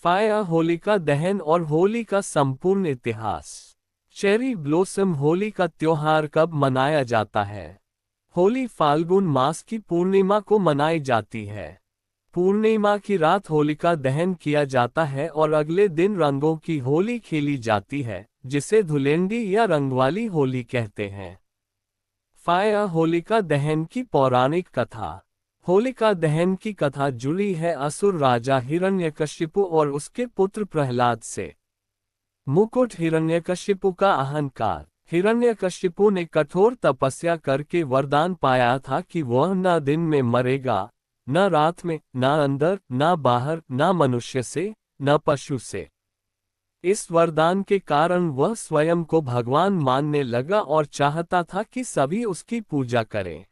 Fire Holika दहन और होली का संपूर्ण इतिहास। चेरी ब्लॉसम होली का त्योहार कब मनाया जाता है? होली फाल्गुन मास की पूर्णिमा को मनाई जाती है। पूर्णिमा की रात होलिका दहन किया जाता है और अगले दिन रंगों की होली खेली जाती है, जिसे धुलेंडी या रंगवाली होली कहते हैं। फायर होलिका दहन की पौराणिक कथा। होलिका दहन की कथा जुड़ी है असुर राजा हिरण्यकशिपु और उसके पुत्र प्रहलाद से। मुकुट हिरण्यकशिपु का अहंकार। हिरण्यकशिपु ने कठोर तपस्या करके वरदान पाया था कि वह न दिन में मरेगा, न रात में, न अंदर, न बाहर, न मनुष्य से, न पशु से। इस वरदान के कारण वह स्वयं को भगवान मानने लगा और चाहता था कि सभी उसकी पूजा करें।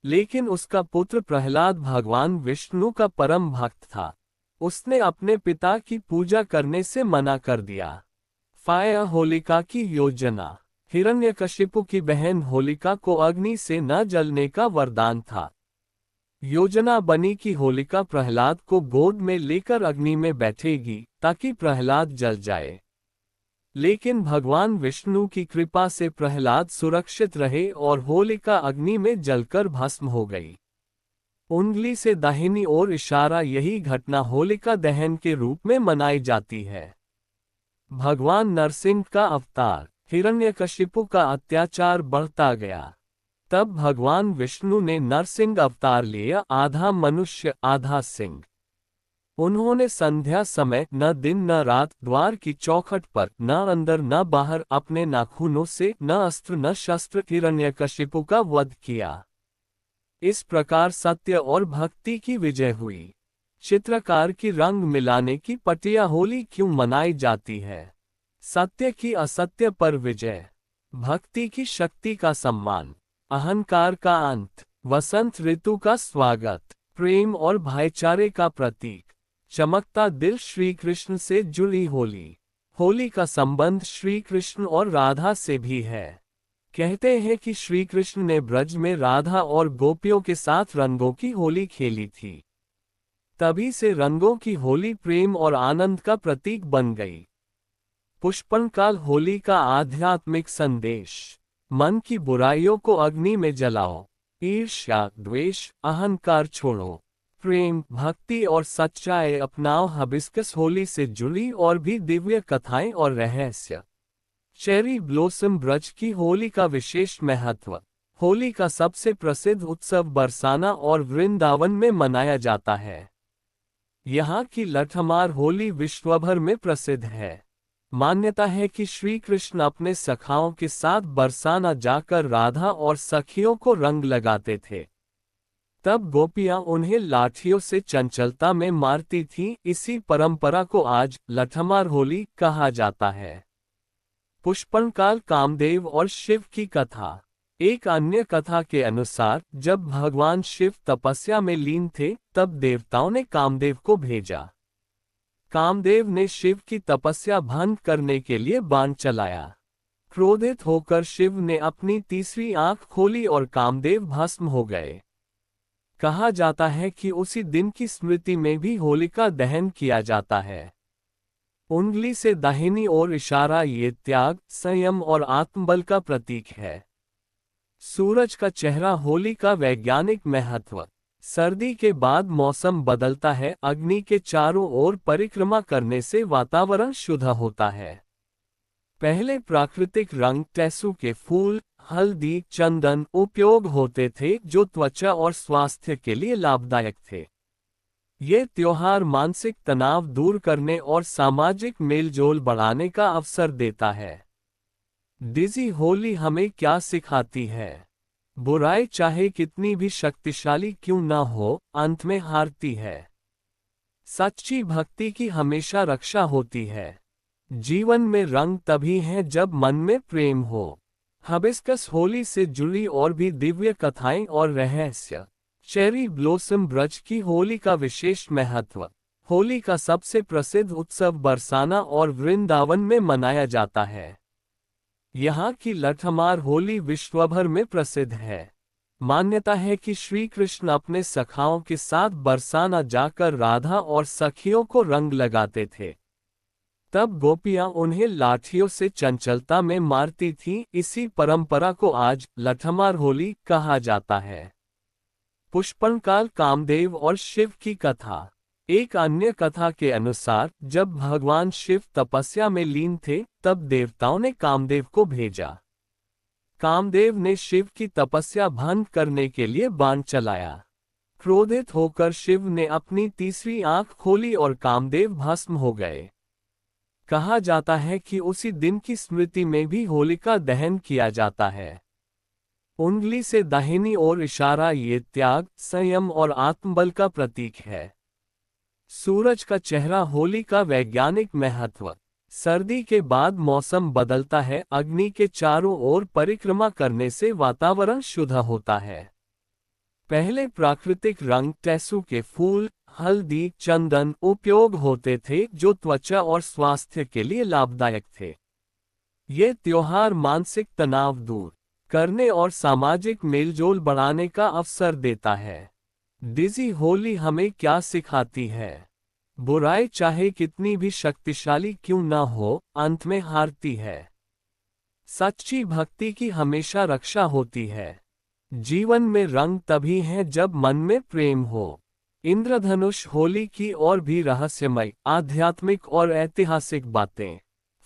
लेकिन उसका पुत्र प्रहलाद भगवान विष्णु का परम भक्त था। उसने अपने पिता की पूजा करने से मना कर दिया। फायर होलिका की योजना। हिरण्यकशिपु की बहन होलिका को अग्नि से न जलने का वरदान था। योजना बनी कि होलिका प्रहलाद को गोद में लेकर अग्नि में बैठेगी ताकि प्रहलाद जल जाए। लेकिन भगवान विष्णु की कृपा से प्रहलाद सुरक्षित रहे और होलिका अग्नि में जलकर भस्म हो गई। उंगली से दाहिनी ओर इशारा। यही घटना होलिका दहन के रूप में मनाई जाती है। भगवान नरसिंह का अवतार। हिरण्यकशिपु का अत्याचार बढ़ता गया। तब भगवान विष्णु ने नरसिंह अवतार लिया, आधा मनुष्य आधा सिंह। उन्होंने संध्या समय न दिन न रात द्वार की चौखट पर, न अंदर न बाहर, अपने नाखूनों से न अस्त्र न शस्त्र हिरण्यकशिपु का वध किया। इस प्रकार सत्य और भक्ति की विजय हुई। चित्रकार की रंग मिलाने की पटिया होली क्यों मनाई जाती है? सत्य की असत्य पर विजय, भक्ति की शक्ति का सम्मान, अहंकार का अंत, वसंत ऋतु का स्वागत, प्रेम और भाईचारे का प्रतीक, चमकता दिल। श्री कृष्ण से जुड़ी होली। होली का संबंध श्री कृष्ण और राधा से भी है। कहते हैं कि श्री कृष्ण ने ब्रज में राधा और गोपियों के साथ रंगों की होली खेली थी। तभी से रंगों की होली प्रेम और आनंद का प्रतीक बन गई। पुष्पनकाल होली का आध्यात्मिक संदेश। मन की बुराइयों को अग्नि में जलाओ। ईर्ष्या, द्वेष, अहंकार छोड़ो। प्रेम, भक्ति और सच्चाई अपनाओ। हिबिस्कस होली से जुड़ी और भी दिव्य कथाएं और रहस्य। चेरी ब्लॉसम ब्रज की होली का विशेष महत्व। होली का सबसे प्रसिद्ध उत्सव बरसाना और वृंदावन में मनाया जाता है। यहाँ की लठमार होली विश्वभर में प्रसिद्ध है। मान्यता है कि श्री कृष्ण अपने सखाओं के साथ बरसाना जाकर राधा और सखियों को रंग लगाते थे। तब गोपियां उन्हें लाठियों से चंचलता में मारती थीं। इसी परंपरा को आज लठमार होली कहा जाता है। पुष्पनकाल कामदेव और शिव की कथा। एक अन्य कथा के अनुसार जब भगवान शिव तपस्या में लीन थे, तब देवताओं ने कामदेव को भेजा। कामदेव ने शिव की तपस्या भंग करने के लिए बाण चलाया। क्रोधित होकर शिव ने अपनी तीसरी आंख खोली और कामदेव भस्म हो गए। कहा जाता है कि उसी दिन की स्मृति में भी होलिका दहन किया जाता है। उंगली से दाहिनी ओर इशारा ये त्याग, संयम और आत्मबल का प्रतीक है। सूरज का चेहरा होली का वैज्ञानिक महत्व। सर्दी के बाद मौसम बदलता है। अग्नि के चारों ओर परिक्रमा करने से वातावरण शुद्ध होता है। पहले प्राकृतिक रंग, टेसु के फूल, हल्दी, चंदन उपयोग होते थे जो त्वचा और स्वास्थ्य के लिए लाभदायक थे। ये त्योहार मानसिक तनाव दूर करने और सामाजिक मेलजोल बढ़ाने का अवसर देता है। डिजी होली हमें क्या सिखाती है? बुराई चाहे कितनी भी शक्तिशाली क्यों न हो, अंत में हारती है। सच्ची भक्ति की हमेशा रक्षा होती है। जीवन में रंग तभी है जब मन में प्रेम हो। हिबिस्कस होली से जुड़ी और भी दिव्य कथाएं और रहस्य। चेरी ब्लॉसम ब्रज की होली का विशेष महत्व। होली का सबसे प्रसिद्ध उत्सव बरसाना और वृंदावन में मनाया जाता है। यहाँ की लठमार होली विश्वभर में प्रसिद्ध है। मान्यता है कि श्री कृष्ण अपने सखाओं के साथ बरसाना जाकर राधा और सखियों को रंग लगाते थे। तब गोपियां उन्हें लाठियों से चंचलता में मारती थीं। इसी परंपरा को आज लठमार होली कहा जाता है। पुष्पनकाल कामदेव और शिव की कथा। एक अन्य कथा के अनुसार जब भगवान शिव तपस्या में लीन थे, तब देवताओं ने कामदेव को भेजा। कामदेव ने शिव की तपस्या भंग करने के लिए बाण चलाया। क्रोधित होकर शिव ने अपनी तीसरी आंख खोली और कामदेव भस्म हो गए। कहा जाता है कि उसी दिन की स्मृति में भी होलिका दहन किया जाता है। उंगली से दाहिनी ओर इशारा ये त्याग, संयम और आत्मबल का प्रतीक है। सूरज का चेहरा होली का वैज्ञानिक महत्व। सर्दी के बाद मौसम बदलता है, अग्नि के चारों ओर परिक्रमा करने से वातावरण शुद्ध होता है। पहले प्राकृतिक रंग टेसु के फूल, हल्दी, चंदन उपयोग होते थे जो त्वचा और स्वास्थ्य के लिए लाभदायक थे। ये त्योहार मानसिक तनाव दूर करने और सामाजिक मेलजोल बढ़ाने का अवसर देता है। डिजी होली हमें क्या सिखाती है? बुराई चाहे कितनी भी शक्तिशाली क्यों न हो, अंत में हारती है। सच्ची भक्ति की हमेशा रक्षा होती है। जीवन में रंग तभी है जब मन में प्रेम हो। इंद्रधनुष होली की और भी रहस्यमय, आध्यात्मिक और ऐतिहासिक बातें।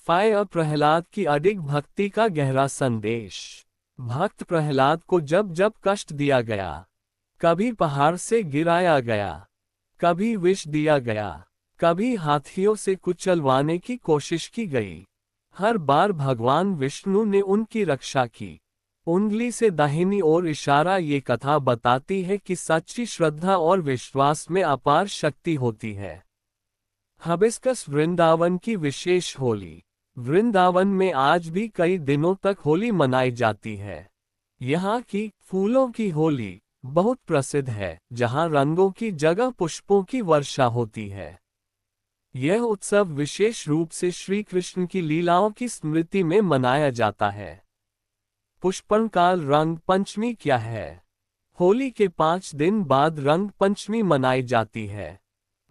फायर प्रहलाद की अडिग भक्ति का गहरा संदेश। भक्त प्रहलाद को जब जब कष्ट दिया गया, कभी पहाड़ से गिराया गया, कभी विष दिया गया, कभी हाथियों से कुचलवाने की कोशिश की गई, हर बार भगवान विष्णु ने उनकी रक्षा की। उंगली से दाहिनी ओर इशारा ये कथा बताती है कि सच्ची श्रद्धा और विश्वास में अपार शक्ति होती है। हबिस्कस वृंदावन की विशेष होली। वृंदावन में आज भी कई दिनों तक होली मनाई जाती है। यहाँ की फूलों की होली बहुत प्रसिद्ध है, जहाँ रंगों की जगह पुष्पों की वर्षा होती है। यह उत्सव विशेष रूप से श्री कृष्ण की लीलाओं की स्मृति में मनाया जाता है। पुष्पनकाल रंग पंचमी क्या है? होली के 5 दिन बाद रंग पंचमी मनाई जाती है।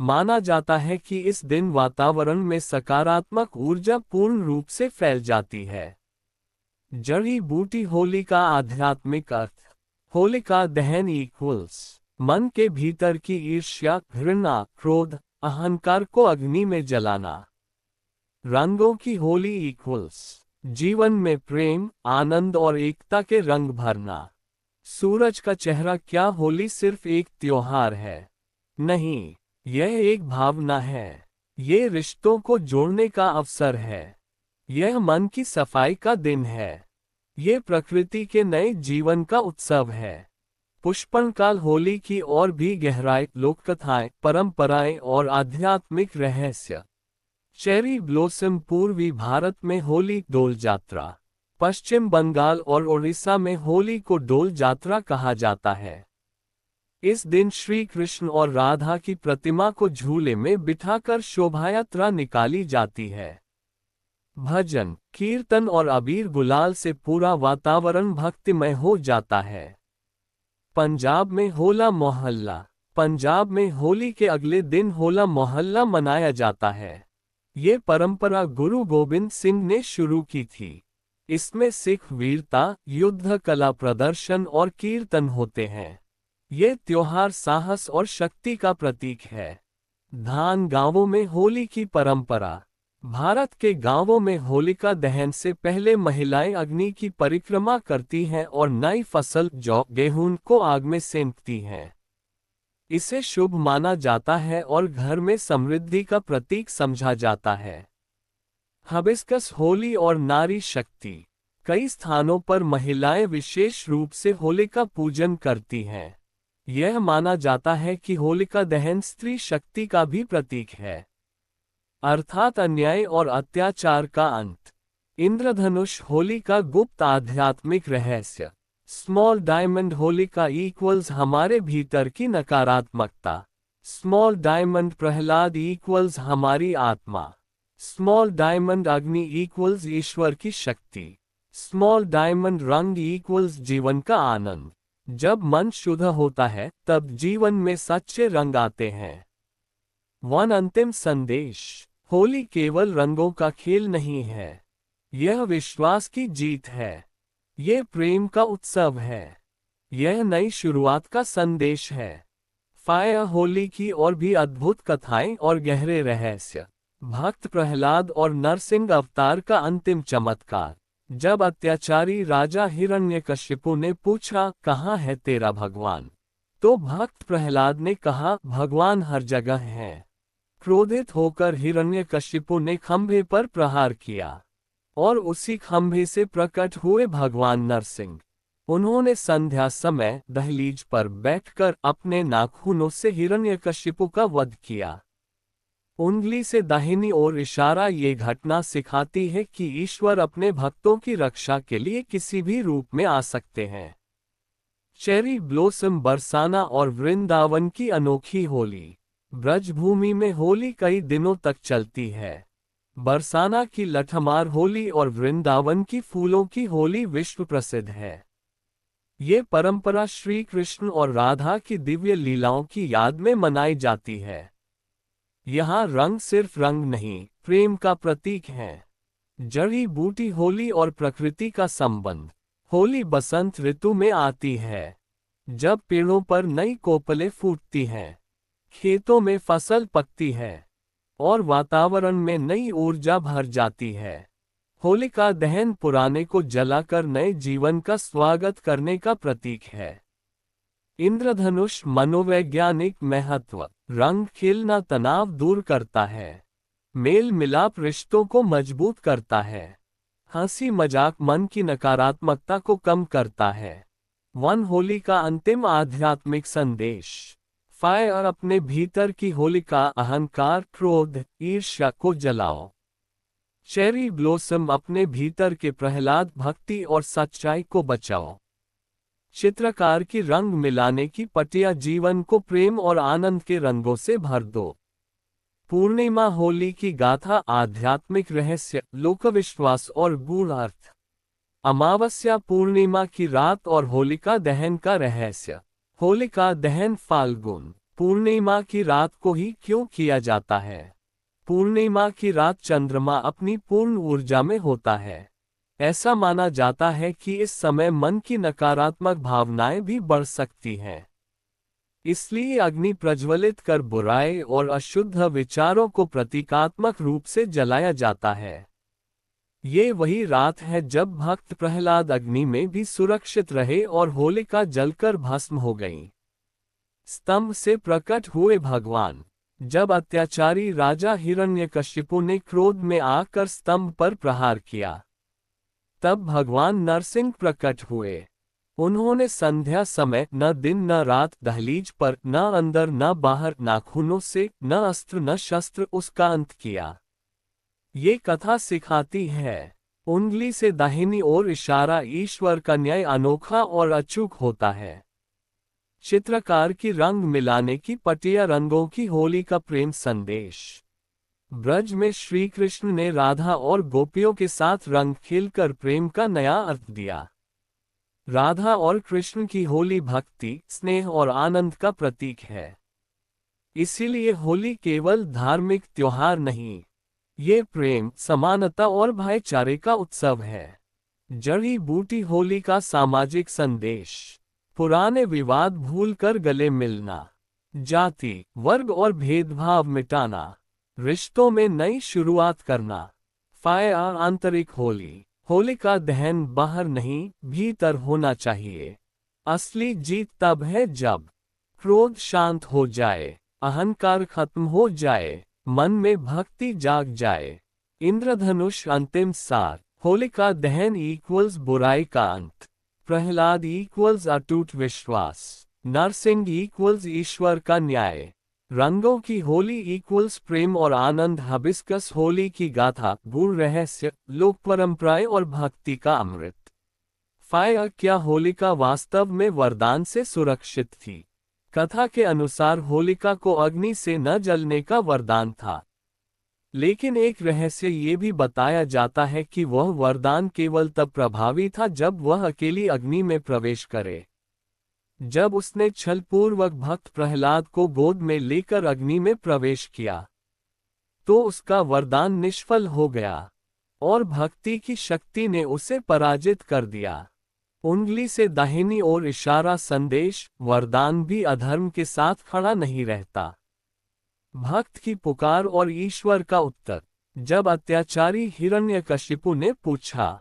माना जाता है कि इस दिन वातावरण में सकारात्मक ऊर्जा पूर्ण रूप से फैल जाती है। जड़ी बूटी होली का आध्यात्मिक अर्थ। होलिका दहन इक्वल्स मन के भीतर की ईर्ष्या, घृणा, क्रोध, अहंकार को अग्नि में जलाना। रंगों की होली इक्वल्स जीवन में प्रेम, आनंद और एकता के रंग भरना। सूरज का चेहरा क्या होली सिर्फ एक त्योहार है? नहीं, यह एक भावना है। ये रिश्तों को जोड़ने का अवसर है। यह मन की सफाई का दिन है। ये प्रकृति के नए जीवन का उत्सव है। पुष्पनकाल होली की और भी गहराई, लोककथाएं, परंपराएं और आध्यात्मिक रहस्य। चेरी ब्लॉसम पूर्वी भारत में होली डोल जात्रा। पश्चिम बंगाल और ओडिशा में होली को डोल जात्रा कहा जाता है। इस दिन श्री कृष्ण और राधा की प्रतिमा को झूले में बिठाकर शोभायात्रा निकाली जाती है। भजन, कीर्तन और अबीर गुलाल से पूरा वातावरण भक्तिमय हो जाता है। पंजाब में होला मोहल्ला। पंजाब में होली के अगले दिन होला मोहल्ला मनाया जाता है। ये परंपरा गुरु गोबिंद सिंह ने शुरू की थी। इसमें सिख वीरता, युद्ध कला प्रदर्शन और कीर्तन होते हैं। ये त्योहार साहस और शक्ति का प्रतीक है। धान गांवों में होली की परंपरा। भारत के गांवों में होलिका दहन से पहले महिलाएं अग्नि की परिक्रमा करती हैं और नई फसल जौ, गेहूं को आग में सेंकती हैं। इसे शुभ माना जाता है और घर में समृद्धि का प्रतीक समझा जाता है। हबिस्कस होली और नारी शक्ति। कई स्थानों पर महिलाएं विशेष रूप से होलिका पूजन करती हैं। यह माना जाता है कि होलिका दहन स्त्री शक्ति का भी प्रतीक है, अर्थात अन्याय और अत्याचार का अंत। इंद्रधनुष होली का गुप्त आध्यात्मिक रहस्य। स्मॉल डायमंड होलिका इक्वल्स हमारे भीतर की नकारात्मकता। स्मॉल डायमंड प्रहलाद इक्वल्स हमारी आत्मा। स्मॉल डायमंड अग्नि इक्वल्स ईश्वर की शक्ति। स्मॉल डायमंड रंग इक्वल्स जीवन का आनंद। जब मन शुद्ध होता है तब जीवन में सच्चे रंग आते हैं। अंतिम संदेश। होली केवल रंगों का खेल नहीं है, यह विश्वास की जीत है। यह प्रेम का उत्सव है। यह नई शुरुआत का संदेश है। फायर होली की और भी अद्भुत कथाएं और गहरे रहस्य। भक्त प्रहलाद और नरसिंह अवतार का अंतिम चमत्कार। जब अत्याचारी राजा हिरण्यकशिपु ने पूछा, कहाँ है तेरा भगवान, तो भक्त प्रहलाद ने कहा, भगवान हर जगह है। क्रोधित होकर हिरण्यकशिपु ने खंभे पर प्रहार किया और उसी खंभे से प्रकट हुए भगवान नरसिंह। उन्होंने संध्या समय दहलीज पर बैठकर अपने नाखूनों से हिरण्यकशिपु का वध किया। उंगली से दाहिनी ओर इशारा ये घटना सिखाती है कि ईश्वर अपने भक्तों की रक्षा के लिए किसी भी रूप में आ सकते हैं। चेरी ब्लॉसम बरसाना और वृंदावन की अनोखी होली। ब्रजभूमि में होली कई दिनों तक चलती है। बरसाना की लठमार होली और वृंदावन की फूलों की होली विश्व प्रसिद्ध है। ये परंपरा श्री कृष्ण और राधा की दिव्य लीलाओं की याद में मनाई जाती है। यहाँ रंग सिर्फ रंग नहीं, प्रेम का प्रतीक है। जड़ी बूटी होली और प्रकृति का संबंध। होली बसंत ऋतु में आती है, जब पेड़ों पर नई कोपलें फूटती हैं, खेतों में फसल पकती है और वातावरण में नई ऊर्जा भर जाती है। होलिका दहन पुराने को जलाकर नए जीवन का स्वागत करने का प्रतीक है। इंद्रधनुष मनोवैज्ञानिक महत्व। रंग खिलना तनाव दूर करता है। मेल मिलाप रिश्तों को मजबूत करता है। हंसी मजाक मन की नकारात्मकता को कम करता है। होली का अंतिम आध्यात्मिक संदेश। फायर अपने भीतर की होलिका अहंकार, क्रोध, ईर्ष्या को जलाओ। चेरी ब्लॉसम अपने भीतर के प्रहलाद, भक्ति और सच्चाई को बचाओ। चित्रकार की रंग मिलाने की पटिया जीवन को प्रेम और आनंद के रंगों से भर दो। पूर्णिमा होली की गाथा आध्यात्मिक रहस्य, लोकविश्वास और गूढ़ अर्थ। अमावस्या पूर्णिमा की रात और होलिका दहन का रहस्य। होलिका दहन फाल्गुन पूर्णिमा की रात को ही क्यों किया जाता है? पूर्णिमा की रात चंद्रमा अपनी पूर्ण ऊर्जा में होता है। ऐसा माना जाता है कि इस समय मन की नकारात्मक भावनाएं भी बढ़ सकती हैं। इसलिए अग्नि प्रज्वलित कर बुराई और अशुद्ध विचारों को प्रतीकात्मक रूप से जलाया जाता है। ये वही रात है जब भक्त प्रहलाद अग्नि में भी सुरक्षित रहे और होलिका जलकर भस्म हो गई। स्तंभ से प्रकट हुए भगवान। जब अत्याचारी राजा हिरण्यकशिपु ने क्रोध में आकर स्तंभ पर प्रहार किया, तब भगवान नरसिंह प्रकट हुए। उन्होंने संध्या समय न दिन न रात दहलीज पर, न अंदर न बाहर, नाखूनों से न अस्त्र न शस्त्र, उसका अंत किया। ये कथा सिखाती है, उंगली से दाहिनी ओर इशारा ईश्वर का न्याय अनोखा और अचूक होता है। चित्रकार की रंग मिलाने की पटिया रंगों की होली का प्रेम संदेश। ब्रज में श्री कृष्ण ने राधा और गोपियों के साथ रंग खेलकर प्रेम का नया अर्थ दिया। राधा और कृष्ण की होली भक्ति, स्नेह और आनंद का प्रतीक है। इसीलिए होली केवल धार्मिक त्योहार नहीं, ये प्रेम, समानता और भाईचारे का उत्सव है। जड़ी बूटी होली का सामाजिक संदेश। पुराने विवाद भूलकर गले मिलना, जाति, वर्ग और भेदभाव मिटाना, रिश्तों में नई शुरुआत करना। फायर आंतरिक होली। होलिका दहन बाहर नहीं, भीतर होना चाहिए। असली जीत तब है जब क्रोध शांत हो जाए, अहंकार खत्म हो जाए, मन में भक्ति जाग जाए। इंद्रधनुष अंतिम सार। होलिका दहन इक्वल्स बुराई का अंत। प्रहलाद इक्वल्स अटूट विश्वास। नरसिंह इक्वल्स ईश्वर का न्याय। रंगों की होली इक्वल्स प्रेम और आनंद। हबिस्कस होली की गाथा, गूढ़ रहस्य, लोक परंपराएं और भक्ति का अमृत। फायर क्या होलिका वास्तव में वरदान से सुरक्षित थी? कथा के अनुसार होलिका को अग्नि से न जलने का वरदान था, लेकिन एक रहस्य ये भी बताया जाता है कि वह वरदान केवल तब प्रभावी था जब वह अकेली अग्नि में प्रवेश करे। जब उसने छलपूर्वक भक्त प्रहलाद को गोद में लेकर अग्नि में प्रवेश किया तो उसका वरदान निष्फल हो गया और भक्ति की शक्ति ने उसे पराजित कर दिया। उंगली से दाहिनी ओर इशारा संदेश, वरदान भी अधर्म के साथ खड़ा नहीं रहता। भक्त की पुकार और ईश्वर का उत्तर। जब अत्याचारी हिरण्यकशिपु ने पूछा,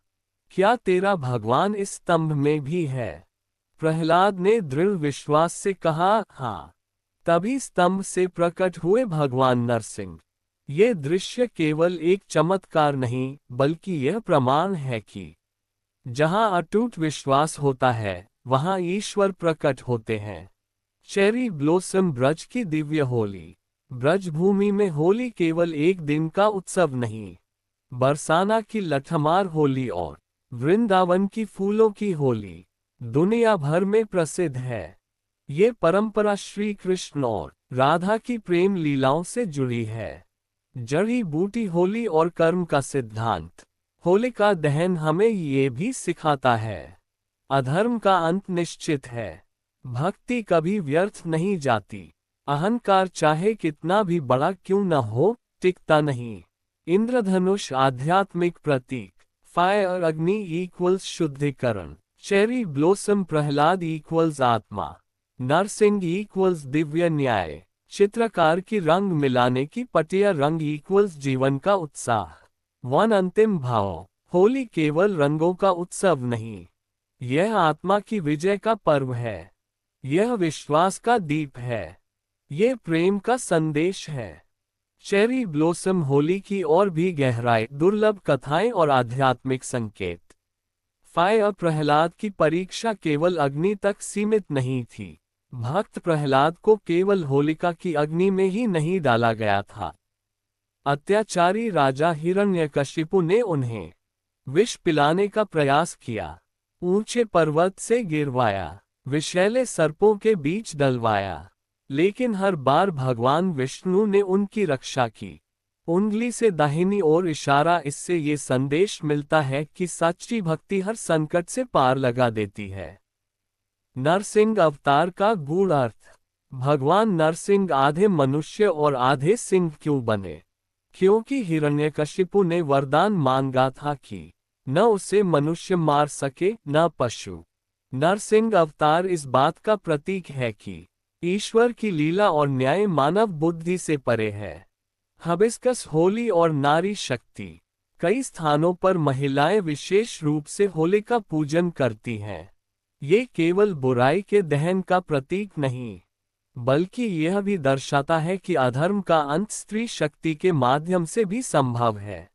क्या तेरा भगवान इस स्तंभ में भी है? प्रहलाद ने दृढ़ विश्वास से कहा, हाँ। तभी स्तंभ से प्रकट हुए भगवान नरसिंह। ये दृश्य केवल एक चमत्कार नहीं, बल्कि यह प्रमाण है कि जहां अटूट विश्वास होता है, वहां ईश्वर प्रकट होते हैं। चेरी ब्लॉसम ब्रज की दिव्य होली। ब्रजभूमि में होली केवल एक दिन का उत्सव नहीं, बरसाना की लठमार होली और वृंदावन की फूलों की होली दुनिया भर में प्रसिद्ध है। ये परंपरा श्री कृष्ण और राधा की प्रेम लीलाओं से जुड़ी है। जड़ी बूटी होली और कर्म का सिद्धांत। होलिका दहन हमें ये भी सिखाता है, अधर्म का अंत निश्चित है। भक्ति कभी व्यर्थ नहीं जाती। अहंकार चाहे कितना भी बड़ा क्यों न हो, टिकता नहीं। इंद्रधनुष आध्यात्मिक प्रतीक। फायर अग्नि इक्वल्स शुद्धिकरण। चेरी ब्लॉसम प्रहलाद इक्वल्स आत्मा। नरसिंह इक्वल्स दिव्य न्याय। चित्रकार की रंग मिलाने की पटिया रंग इक्वल्स जीवन का उत्साह। वन अंतिम भाव। होली केवल रंगों का उत्सव नहीं, यह आत्मा की विजय का पर्व है। यह विश्वास का दीप है। ये प्रेम का संदेश है। चेरी ब्लॉसम होली की और भी गहराई, दुर्लभ कथाएं और आध्यात्मिक संकेत। फायर प्रहलाद की परीक्षा केवल अग्नि तक सीमित नहीं थी। भक्त प्रहलाद को केवल होलिका की अग्नि में ही नहीं डाला गया था। अत्याचारी राजा हिरण्यकशिपु ने उन्हें विष पिलाने का प्रयास किया, ऊंचे पर्वत से गिरवाया, विषैले सर्पों के बीच डलवाया, लेकिन हर बार भगवान विष्णु ने उनकी रक्षा की। उंगली से दाहिनी ओर इशारा। इससे ये संदेश मिलता है कि सच्ची भक्ति हर संकट से पार लगा देती है। नरसिंह अवतार का गूढ़ अर्थ। भगवान नरसिंह आधे मनुष्य और आधे सिंह क्यों बने? क्योंकि हिरण्यकशिपु ने वरदान मांगा था कि न उसे मनुष्य मार सके न पशु। नरसिंह अवतार इस बात का प्रतीक है कि ईश्वर की लीला और न्याय मानव बुद्धि से परे है। हबिस्कस होली और नारी शक्ति। कई स्थानों पर महिलाएं विशेष रूप से होली का पूजन करती हैं। ये केवल बुराई के दहन का प्रतीक नहीं, बल्कि यह भी दर्शाता है कि अधर्म का अंत स्त्री शक्ति के माध्यम से भी संभव है।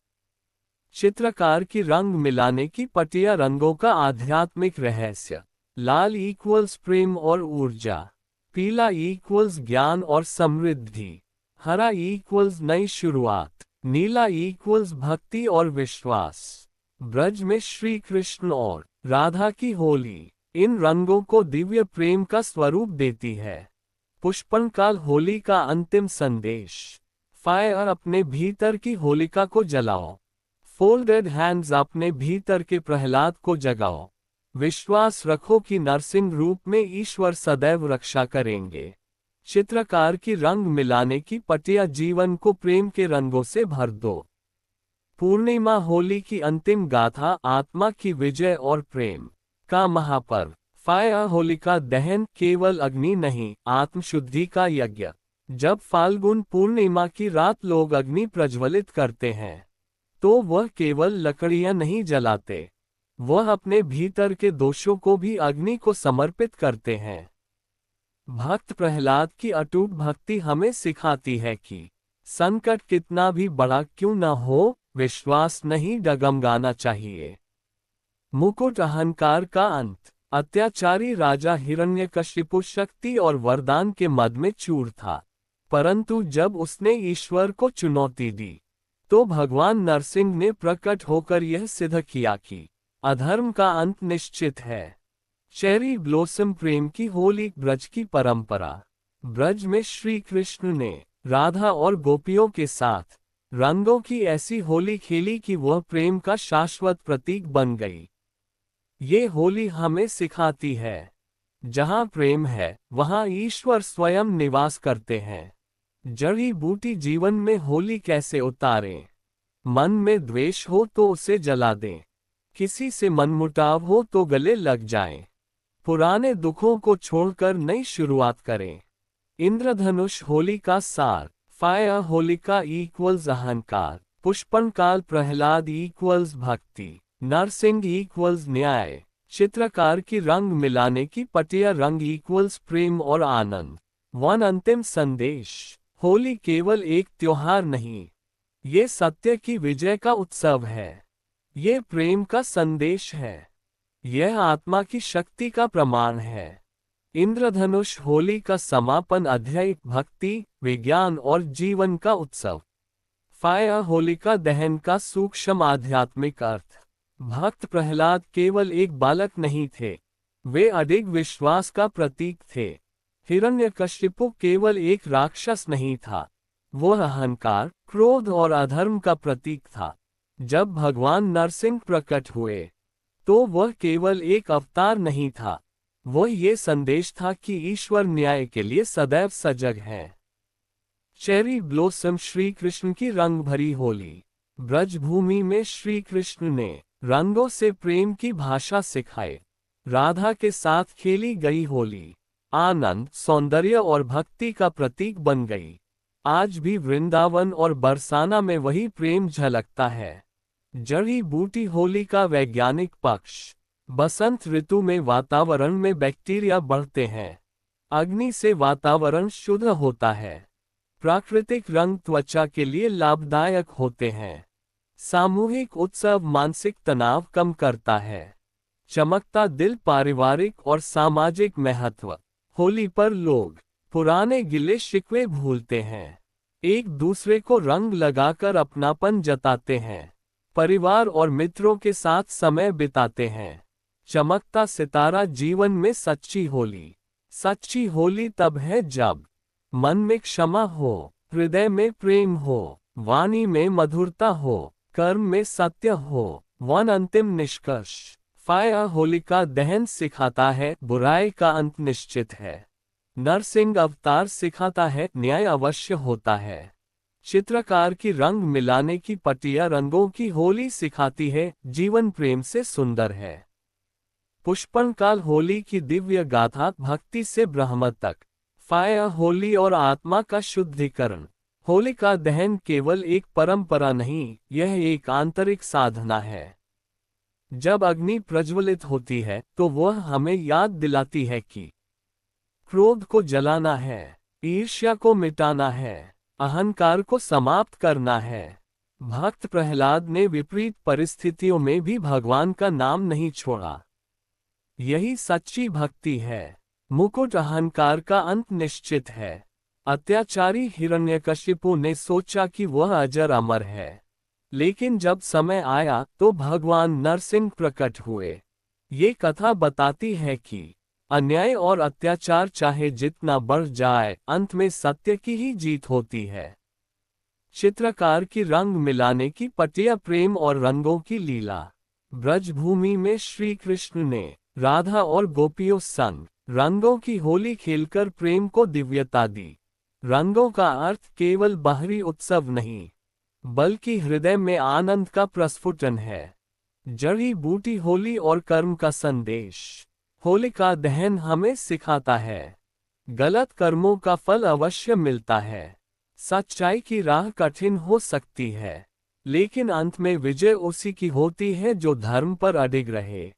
चित्रकार की रंग मिलाने की पटिया रंगों का आध्यात्मिक रहस्य। लाल इक्वल्स प्रेम और ऊर्जा, पीला इक्वल्स ज्ञान और समृद्धि, हरा इक्वल्स नई शुरुआत, नीला इक्वल्स भक्ति और विश्वास। ब्रज में श्री कृष्ण और राधा की होली इन रंगों को दिव्य प्रेम का स्वरूप देती है। पुष्पनकाल होली का अंतिम संदेश। फायर अपने भीतर की होलिका को जलाओ। फोल्डेड हैंड्स अपने भीतर के प्रहलाद को जगाओ। विश्वास रखो कि नरसिंह रूप में ईश्वर सदैव रक्षा करेंगे। चित्रकार की रंग मिलाने की पटिया जीवन को प्रेम के रंगों से भर दो। पूर्णिमा होली की अंतिम गाथा, आत्मा की विजय और प्रेम का महापर्व। फायर होलिका दहन केवल अग्नि नहीं, आत्मशुद्धि का यज्ञ। जब फाल्गुन पूर्णिमा की रात लोग अग्नि प्रज्वलित करते हैं, तो वह केवल लकड़ियां नहीं जलाते, वह अपने भीतर के दोषों को भी अग्नि को समर्पित करते हैं। भक्त प्रहलाद की अटूट भक्ति हमें सिखाती है कि संकट कितना भी बड़ा क्यों न हो, विश्वास नहीं डगमगाना चाहिए। मुकुट अहंकार का अंत। अत्याचारी राजा हिरण्यकशिपु शक्ति और वरदान के मद में चूर था, परंतु जब उसने ईश्वर को चुनौती दी, तो भगवान नरसिंह ने प्रकट होकर यह सिद्ध किया कि अधर्म का अंत निश्चित है। चेरी ब्लॉसम प्रेम की होली। ब्रज की परंपरा। ब्रज में श्री कृष्ण ने राधा और गोपियों के साथ रंगों की ऐसी होली खेली कि वह प्रेम का शाश्वत प्रतीक बन गई। ये होली हमें सिखाती है, जहाँ प्रेम है वहाँ ईश्वर स्वयं निवास करते हैं। जड़ी बूटी जीवन में होली कैसे उतारें? मन में द्वेष हो तो उसे जला दें। किसी से मनमुटाव हो तो गले लग जाएं। पुराने दुखों को छोड़कर नई शुरुआत करें। इंद्रधनुष होली का सार। फायर होलिका इक्वल्स अहंकार, पुष्पनकाल प्रहलाद इक्वल्स भक्ति, नरसिंह इक्वल्स न्याय। चित्रकार की रंग मिलाने की पटिया रंग इक्वल्स प्रेम और आनंद। वन अंतिम संदेश। होली केवल एक त्योहार नहीं, ये सत्य की विजय का उत्सव है। ये प्रेम का संदेश है। यह आत्मा की शक्ति का प्रमाण है। इंद्रधनुष होली का समापन अध्याय भक्ति, विज्ञान और जीवन का उत्सव। फायर होलिका दहन का सूक्ष्म आध्यात्मिक अर्थ। भक्त प्रहलाद केवल एक बालक नहीं थे, वे अडिग विश्वास का प्रतीक थे। हिरण्यकशिपु केवल एक राक्षस नहीं था, वह अहंकार, क्रोध और अधर्म का प्रतीक था। जब भगवान नरसिंह प्रकट हुए तो वह केवल एक अवतार नहीं था, वह ये संदेश था कि ईश्वर न्याय के लिए सदैव सजग है। चेरी ब्लॉसम श्री कृष्ण की रंग भरी होली। ब्रजभूमि में श्री कृष्ण ने रंगों से प्रेम की भाषा सिखाई। राधा के साथ खेली गई होली आनंद, सौंदर्य और भक्ति का प्रतीक बन गई। आज भी वृंदावन और बरसाना में वही प्रेम झलकता है। जड़ी बूटी होली का वैज्ञानिक पक्ष। बसंत ऋतु में वातावरण में बैक्टीरिया बढ़ते हैं। अग्नि से वातावरण शुद्ध होता है। प्राकृतिक रंग त्वचा के लिए लाभदायक होते हैं। सामूहिक उत्सव मानसिक तनाव कम करता है। चमकता दिल पारिवारिक और सामाजिक महत्व। होली पर लोग पुराने गिले शिकवे भूलते हैं, एक दूसरे को रंग लगाकर अपनापन जताते हैं, परिवार और मित्रों के साथ समय बिताते हैं। चमकता सितारा जीवन में सच्ची होली। सच्ची होली तब है जब मन में क्षमा हो, हृदय में प्रेम हो, वाणी में मधुरता हो, कर्म में सत्य हो। वन अंतिम निष्कर्ष। फायर होलिका दहन सिखाता है बुराई का अंत निश्चित है। नरसिंह अवतार सिखाता है न्याय अवश्य होता है। चित्रकार की रंग मिलाने की पटिया रंगों की होली सिखाती है जीवन प्रेम से सुंदर है। पुष्पनकाल होली की दिव्य गाथा भक्ति से ब्रह्म तक। फायर होली और आत्मा का शुद्धिकरण। होलिका दहन केवल एक परंपरा नहीं, यह एक आंतरिक साधना है। जब अग्नि प्रज्वलित होती है तो वह हमें याद दिलाती है कि क्रोध को जलाना है, ईर्ष्या को मिटाना है, अहंकार को समाप्त करना है। भक्त प्रहलाद ने विपरीत परिस्थितियों में भी भगवान का नाम नहीं छोड़ा। यही सच्ची भक्ति है। मुकुट अहंकार का अंत निश्चित है। अत्याचारी हिरण्यकशिपु ने सोचा कि वह अजर अमर है, लेकिन जब समय आया तो भगवान नरसिंह प्रकट हुए। ये कथा बताती है कि अन्याय और अत्याचार चाहे जितना बढ़ जाए, अंत में सत्य की ही जीत होती है। चित्रकार की रंग मिलाने की पटिया प्रेम और रंगों की लीला। ब्रजभूमि में श्री कृष्ण ने राधा और गोपियों संग रंगों की होली खेलकर प्रेम को दिव्यता दी। रंगों का अर्थ केवल बाहरी उत्सव नहीं, बल्कि हृदय में आनंद का प्रस्फुटन है। जड़ी बूटी होली और कर्म का संदेश। होलिका दहन हमें सिखाता है गलत कर्मों का फल अवश्य मिलता है। सच्चाई की राह कठिन हो सकती है, लेकिन अंत में विजय उसी की होती है जो धर्म पर अडिग रहे।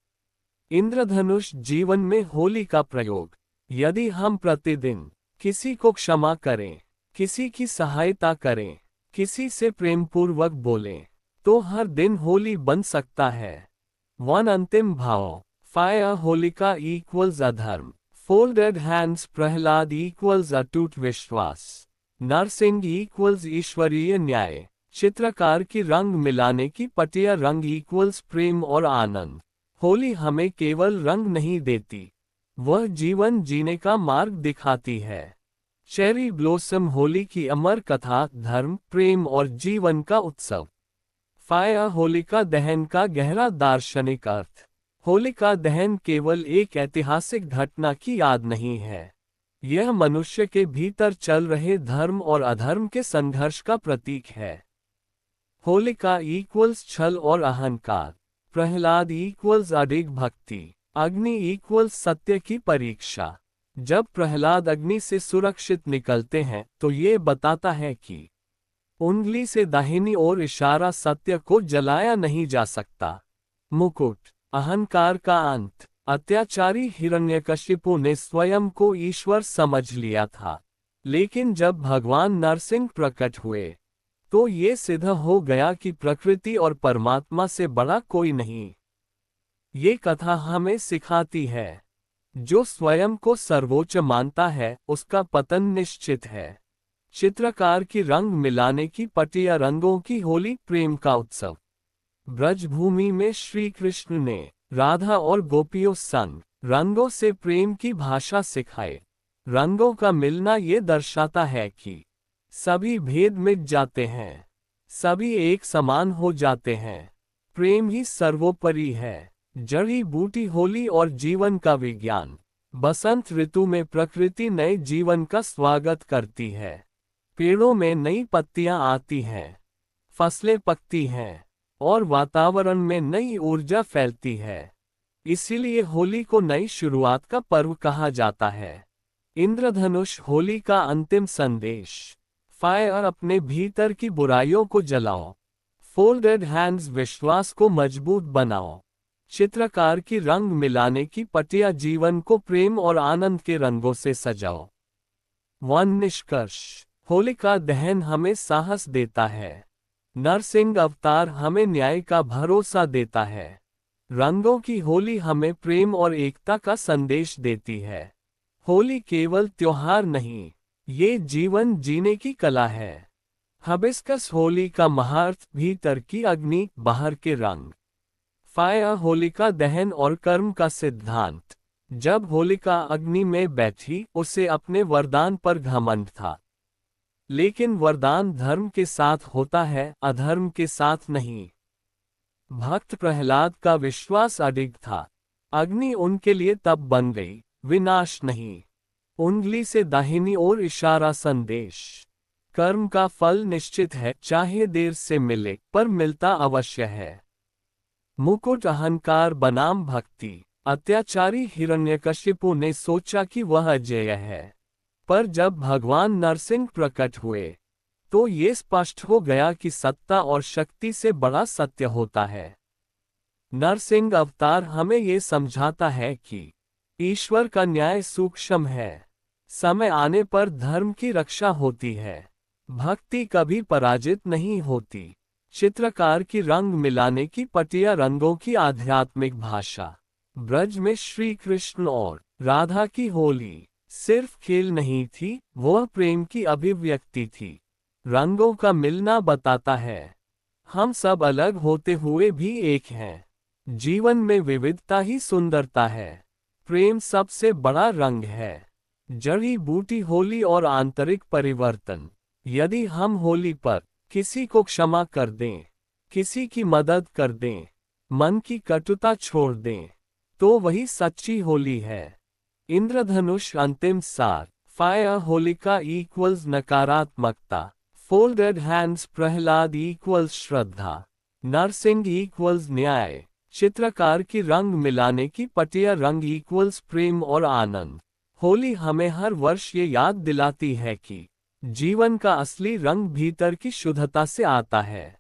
इंद्रधनुष जीवन में होली का प्रयोग। यदि हम प्रतिदिन किसी को क्षमा करें, किसी की सहायता करें, किसी से प्रेमपूर्वक बोलें, तो हर दिन होली बन सकता है। वन अंतिम भाव। फायर होलिका इक्वल्स अधर्म, फोल्डेड हैंड्स प्रहलाद इक्वल्स अटूट विश्वास, नरसिंह इक्वल्स ईश्वरीय न्याय। चित्रकार की रंग मिलाने की पटिया रंग इक्वल्स प्रेम और आनंद। होली हमें केवल रंग नहीं देती, वह जीवन जीने का मार्ग दिखाती है। चेरी ब्लॉसम होली की अमर कथा धर्म, प्रेम और जीवन का उत्सव। फायर होलिका दहन का गहरा दार्शनिक अर्थ। होलिका दहन केवल एक ऐतिहासिक घटना की याद नहीं है। यह मनुष्य के भीतर चल रहे धर्म और अधर्म के संघर्ष का प्रतीक है। होलिका इक्वल्स छल और अहंकार, प्रहलाद इक्वल्स अडिग भक्ति, अग्नि इक्वल्स सत्य की परीक्षा। जब प्रहलाद अग्नि से सुरक्षित निकलते हैं तो ये बताता है कि उंगली से दाहिनी ओर इशारा सत्य को जलाया नहीं जा सकता। मुकुट, अहंकार का अंत। अत्याचारी हिरण्यकशिपु ने स्वयं को ईश्वर समझ लिया था, लेकिन जब भगवान नरसिंह प्रकट हुए तो ये सिद्ध हो गया कि प्रकृति और परमात्मा से बड़ा कोई नहीं। ये कथा हमें सिखाती है, जो स्वयं को सर्वोच्च मानता है उसका पतन निश्चित है। चित्रकार की रंग मिलाने की पटिया रंगों की होली प्रेम का उत्सव। ब्रजभूमि में श्री कृष्ण ने राधा और गोपियों संग रंगों से प्रेम की भाषा सिखाए। रंगों का मिलना ये दर्शाता है कि सभी भेद मिट जाते हैं, सभी एक समान हो जाते हैं। प्रेम ही सर्वोपरि है। जड़ी बूटी होली और जीवन का विज्ञान। बसंत ऋतु में प्रकृति नए जीवन का स्वागत करती है। पेड़ों में नई पत्तियां आती हैं, फसलें पकती हैं और वातावरण में नई ऊर्जा फैलती है। इसीलिए होली को नई शुरुआत का पर्व कहा जाता है। इंद्रधनुष होली का अंतिम संदेश। फायर अपने भीतर की बुराइयों को जलाओ। फोल्डेड हैंड्स विश्वास को मजबूत बनाओ। चित्रकार की रंग मिलाने की पटिया जीवन को प्रेम और आनंद के रंगों से सजाओ। निष्कर्ष। होलिका दहन हमें साहस देता है। नरसिंह अवतार हमें न्याय का भरोसा देता है। रंगों की होली हमें प्रेम और एकता का संदेश देती है। होली केवल त्योहार नहीं, ये जीवन जीने की कला है। हिबिस्कस होली का महार्थ भीतर की अग्नि, बाहर के रंग। फायर होलिका दहन और कर्म का सिद्धांत। जब होलिका अग्नि में बैठी उसे अपने वरदान पर घमंड था, लेकिन वरदान धर्म के साथ होता है, अधर्म के साथ नहीं। भक्त प्रहलाद का विश्वास अडिग था। अग्नि उनके लिए तब बन गई, विनाश नहीं। उंगली से दाहिनी ओर इशारा संदेश। कर्म का फल निश्चित है, चाहे देर से मिले पर मिलता अवश्य है। मुकुट अहंकार बनाम भक्ति। अत्याचारी हिरण्यकशिपु ने सोचा कि वह अजेय है, पर जब भगवान नरसिंह प्रकट हुए तो ये स्पष्ट हो गया कि सत्ता और शक्ति से बड़ा सत्य होता है। नरसिंह अवतार हमें ये समझाता है कि ईश्वर का न्याय सूक्ष्म है। समय आने पर धर्म की रक्षा होती है। भक्ति कभी पराजित नहीं होती। चित्रकार की रंग मिलाने की पटिया रंगों की आध्यात्मिक भाषा। ब्रज में श्री कृष्ण और राधा की होली सिर्फ खेल नहीं थी, वह प्रेम की अभिव्यक्ति थी। रंगों का मिलना बताता है हम सब अलग होते हुए भी एक हैं। जीवन में विविधता ही सुंदरता है। प्रेम सबसे बड़ा रंग है। जड़ी बूटी होली और आंतरिक परिवर्तन। यदि हम होली पर किसी को क्षमा कर दें, किसी की मदद कर दें, मन की कटुता छोड़ दें, तो वही सच्ची होली है। इंद्रधनुष अंतिम सार। फायर होलिका इक्वल्स नकारात्मकता। फोल्डेड हैंड्स प्रहलाद इक्वल्स श्रद्धा। नरसिंह इक्वल्स न्याय। चित्रकार की रंग मिलाने की पटिया रंग इक्वल्स प्रेम और आनंद। होली हमें हर वर्ष ये याद दिलाती है कि जीवन का असली रंग भीतर की शुद्धता से आता है।